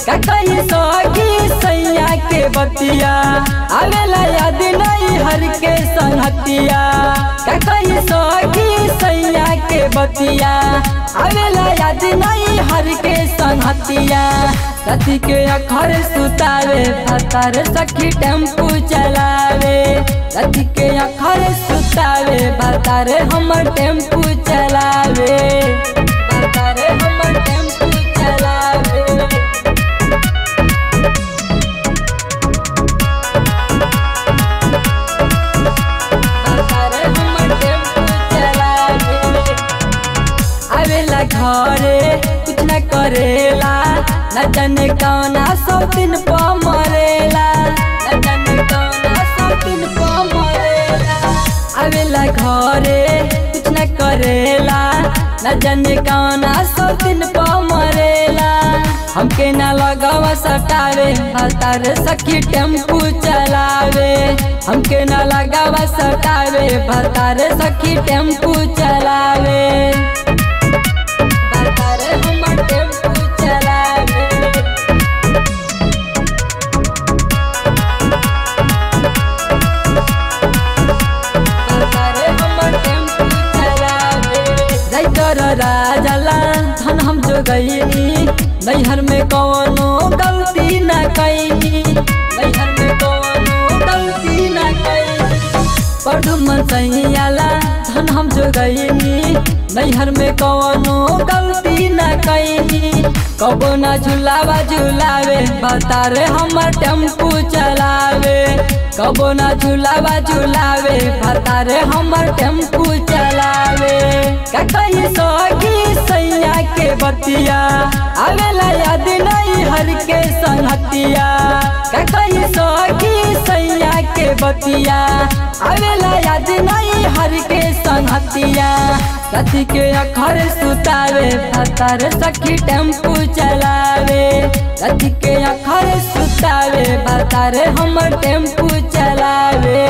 का कही सखी सैया के बतिया आवेला याद नहीं हर के संगतिया। का कही सखी सैया के बतिया आवेला याद नहीं हर के संगतिया। राती के अखर सुतावे भतार सखी टेम्पू चलावे। राती के अखर सुतावे भतार हमर टेम्पू चलावे। भतार हमर टेम्पू चलावे। भतार हमर टेम्पू चलावे। आवेला घरे कुछ न करेला न जाने कौना सब दिन प मरेला। न जाने कौना सब दिन प मरेला। आवेला घरे कुछ न करेला न जाने कौना सब दिन प मरेला। हमके न लगावा सटावे भतार सखी टेम्पू चलावे। हमके न लगावा सटावे भतार सखी टेम्पू चलावे। भतार हमर टेम्पू चलावे। राजला धन हम जो गईनी नैहर में कौनो गलती न कैनी। नैहर में कौनो गलती न कैनी। परधुमन सैयाला धन हम जो गईनी नैहर में कौनो गलती न कैनी। कबो न झुलावा झुलावे भतार हमर टेम्पू चलावे। कबो न झुलावा झुलावे भतार हमर टेम्पू चलावे। का कही सखी सैया के बतिया आवेला याद नहीं हर के संगतिया। का कही सखी सैया के बतिया आवेला याद नहीं हर के संगतिया। राती के अखर सुतावे भतार सखी टेम्पू चलावे। राती के अखर सुतावे भतार हमर टेम्पू चलावे।